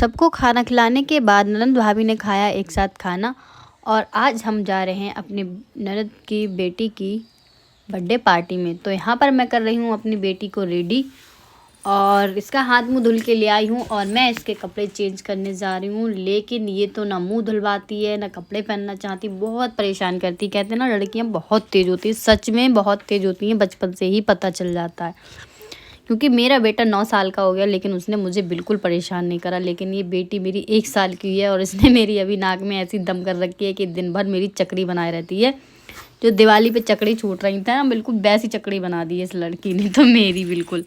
सबको खाना खिलाने के बाद ननद भाभी ने खाया एक साथ खाना। और आज हम जा रहे हैं अपने ननद की बेटी की बर्थडे पार्टी में। तो यहाँ पर मैं कर रही हूँ अपनी बेटी को रेडी और इसका हाथ मुंह धुल के ले आई हूँ और मैं इसके कपड़े चेंज करने जा रही हूँ। लेकिन ये तो ना मुंह धुलवाती है ना कपड़े पहनना चाहती, बहुत परेशान करती। कहते हैं ना लड़कियाँ बहुत तेज़ होती हैं, सच में बहुत तेज़ होती हैं, बचपन से ही पता चल जाता है। क्योंकि मेरा बेटा 9 साल का हो गया लेकिन उसने मुझे बिल्कुल परेशान नहीं करा। लेकिन ये बेटी मेरी 1 साल की है और इसने मेरी अभी नाक में ऐसी दम कर रखी है कि दिन भर मेरी चकड़ी बनाए रहती है। जो दिवाली पे चकड़ी छूट रही थी ना, बिल्कुल वैसी चकड़ी बना दी है इस लड़की ने तो मेरी बिल्कुल।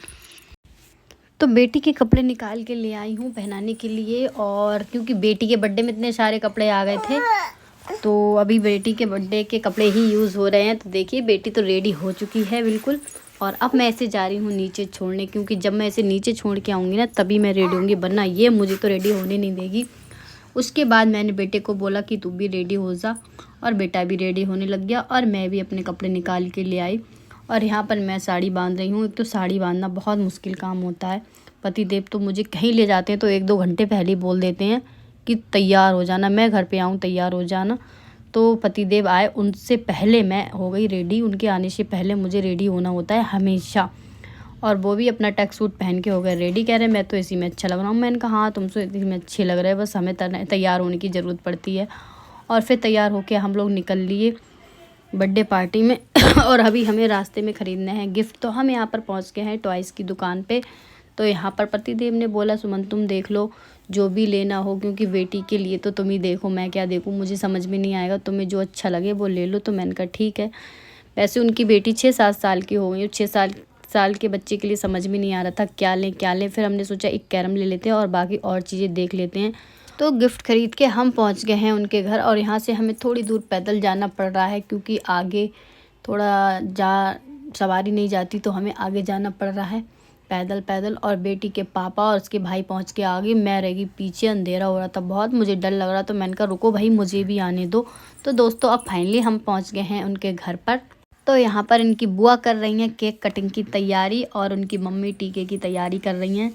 तो बेटी के कपड़े निकाल के ले आई हूँ पहनाने के लिए। और क्योंकि बेटी के बर्थडे में इतने सारे कपड़े आ गए थे तो अभी बेटी के बर्थडे के कपड़े ही यूज़ हो रहे हैं। तो देखिए बेटी तो रेडी हो चुकी है बिल्कुल। और अब मैं ऐसे जा रही हूँ नीचे छोड़ने, क्योंकि जब मैं ऐसे नीचे छोड़ के आऊँगी ना तभी मैं रेडी होंगी, वरना ये मुझे तो रेडी होने नहीं देगी। उसके बाद मैंने बेटे को बोला कि तू भी रेडी हो जा और बेटा भी रेडी होने लग गया और मैं भी अपने कपड़े निकाल के ले आई। और यहाँ पर मैं साड़ी बांध रही हूँ। एक तो साड़ी बांधना बहुत मुश्किल काम होता है। पतिदेव तो मुझे कहीं ले जाते हैं तो 1-2 घंटे पहले ही बोल देते हैं कि तैयार हो जाना, मैं घर पे आऊँ तैयार हो जाना। तो पतिदेव आए उनसे पहले मैं हो गई रेडी, उनके आने से पहले मुझे रेडी होना होता है हमेशा। और वो भी अपना टक सूट पहन के हो गए रेडी। कह रहे मैं तो इसी में अच्छा लग रहा हूँ। मैंने कहा हाँ तुमसे इसी में अच्छे लग रहे हैं, बस हमें तैयार होने की ज़रूरत पड़ती है। और फिर तैयार होके हम लोग निकल लिए बर्थडे पार्टी में। और अभी हमें रास्ते में ख़रीदना है गिफ्ट। तो हम यहाँ पर पहुँच गए हैं टॉयज़ की दुकान पे। तो यहाँ पर पतिदेव ने बोला सुमन तुम देख लो जो भी लेना हो, क्योंकि बेटी के लिए तो तुम ही देखो, मैं क्या देखूँ, मुझे समझ में नहीं आएगा, तुम्हें जो अच्छा लगे वो ले लो। तो मैंने कहा ठीक है। वैसे उनकी बेटी 6-7 साल की हो गई, 6 साल के बच्चे के लिए समझ में नहीं आ रहा था क्या लें क्या लें। फिर हमने सोचा एक कैरम ले लेते हैं और बाकी और चीज़ें देख लेते हैं। तो गिफ्ट खरीद के हम पहुंच गए हैं उनके घर। और यहाँ से हमें थोड़ी दूर पैदल जाना पड़ रहा है क्योंकि आगे थोड़ा सवारी नहीं जाती तो हमें आगे जाना पड़ रहा है पैदल। और बेटी के पापा और उसके भाई पहुंच के आगे, मैं रह गई पीछे। अंधेरा हो रहा था बहुत, मुझे डर लग रहा। तो मैंने कहा रुको भाई मुझे भी आने दो। तो दोस्तों अब फाइनली हम पहुंच गए हैं उनके घर पर। तो यहाँ पर इनकी बुआ कर रही हैं केक कटिंग की तैयारी और उनकी मम्मी टीके की तैयारी कर रही हैं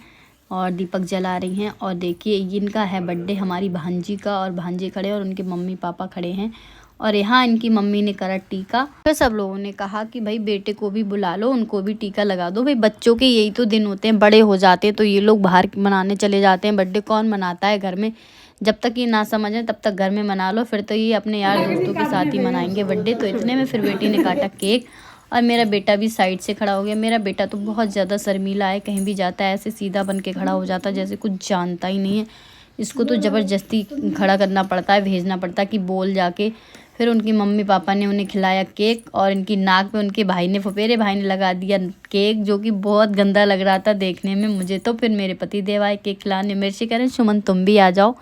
और दीपक जला रही हैं। और देखिए इनका है बर्थडे हमारी भांजी का, और भांजे खड़े और उनके मम्मी पापा खड़े हैं। और यहाँ इनकी मम्मी ने करा टीका। फिर सब लोगों ने कहा कि भाई बेटे को भी बुला लो, उनको भी टीका लगा दो। भाई बच्चों के यही तो दिन होते हैं, बड़े हो जाते हैं तो ये लोग बाहर मनाने चले जाते हैं। बर्थडे कौन मनाता है घर में? जब तक ये ना समझें तब तक घर में मना लो, फिर तो ये अपने यार दोस्तों के साथ ही मनाएंगे बर्थडे। तो इतने में फिर बेटी ने काटा केक और मेरा बेटा भी साइड से खड़ा हो गया। मेरा बेटा तो बहुत ज़्यादा शर्मीला है, कहीं भी जाता है ऐसे सीधा बन के खड़ा हो जाता है जैसे कुछ जानता ही नहीं है। इसको तो ज़बरदस्ती खड़ा करना पड़ता है, भेजना पड़ता है कि बोल जाके। फिर उनकी मम्मी पापा ने उन्हें खिलाया केक और इनकी नाक पे उनके भाई ने, फुफेरे भाई ने लगा दिया केक, जो कि बहुत गंदा लग रहा था देखने में मुझे। तो फिर मेरे पति देव आए केक खिलाने, मेरे से कह रहे सुमन तुम भी आ जाओ।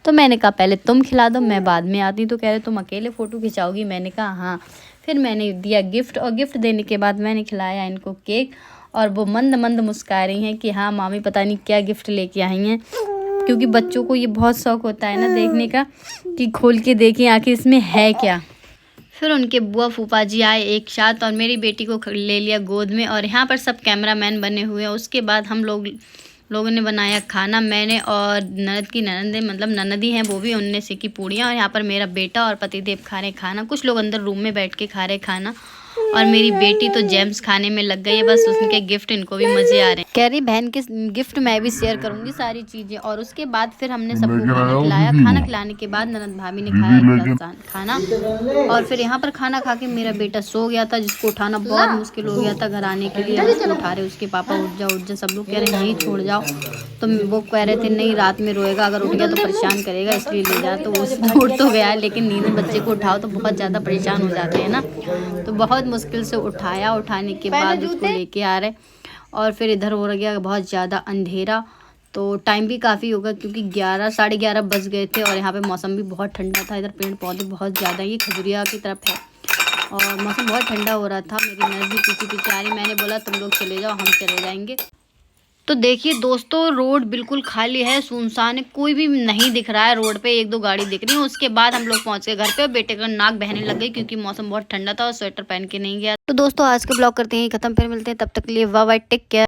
तो मैंने कहा पहले तुम खिला दो मैं बाद में आती। तो कह रहे तुम अकेले फ़ोटो खिंचाओगी? मैंने कहा हाँ। फिर मैंने दिया गिफ्ट और गिफ्ट देने के बाद मैंने खिलाया इनको केक। और वो मंद मंद मुस्कुरा रही हैं कि हाँ मामी पता नहीं क्या गिफ्ट लेके आई हैं, क्योंकि बच्चों को ये बहुत शौक होता है ना देखने का कि खोल के देखें आखिर इसमें है क्या। फिर उनके बुआ फूफा जी आए एक साथ और मेरी बेटी को ले लिया गोद में। और यहाँ पर सब कैमरामैन बने हुए हैं। उसके बाद हम लोगों ने बनाया खाना। मैंने और ननद की ननद मतलब ननदी हैं वो भी, उनने सेकी पूड़ियाँ। और यहाँ पर मेरा बेटा और पतिदेव खा रहे खाना। कुछ लोग अंदर रूम में बैठ के खा रहे खाना। और मेरी बेटी तो जेम्स खाने में लग गई है, बस उसके गिफ्ट इनको भी मज़े आ रहे हैं। कह रही बहन के गिफ्ट मैं भी शेयर करूंगी सारी चीज़ें। और उसके बाद फिर हमने सबको खाना खिलाया। खाना खिलाने के बाद ननद भाभी ने खाया एक गिलास खाना। और फिर यहाँ पर खाना खा के मेरा बेटा सो गया था, जिसको उठाना बहुत मुश्किल हो गया था घर आने के लिए। उसको उठा रहे उसके पापा, उठ जा। सब लोग कह रहे नहीं छोड़ जाओ। तो वो कह रहे थे नहीं रात में रोएगा, अगर उठ गया तो परेशान करेगा इसलिए ले जा। तो वो उठ तो गया है, लेकिन नींद में बच्चे को उठाओ तो बहुत ज़्यादा परेशान हो जाते हैं ना। तो बहुत मुश्किल से उठाया, उठाने के बाद उसको लेके आ रहे। और फिर इधर हो गया बहुत ज़्यादा अंधेरा। तो टाइम भी काफ़ी होगा क्योंकि 11 साढ़े 11 बज गए थे। और यहाँ पे मौसम भी बहुत ठंडा था। इधर पेड़ पौधे बहुत ज़्यादा, ये खजुरिया की तरफ है और मौसम बहुत ठंडा हो रहा था। मेरी ननद भी पीछे आ रही। मैंने बोला तुम लोग चले जाओ हम चले जाएंगे। तो देखिए दोस्तों रोड बिल्कुल खाली है, सुनसान है, कोई भी नहीं दिख रहा है रोड पे। 1-2 गाड़ी दिख रही है। उसके बाद हम लोग पहुंच गए घर पे और बेटे का नाक बहने लग गई क्योंकि मौसम बहुत ठंडा था और स्वेटर पहन के नहीं गया। तो दोस्तों आज का ब्लॉग करते हैं खत्म, फिर मिलते हैं, तब तक के लिए बाय बाय, टेक केयर।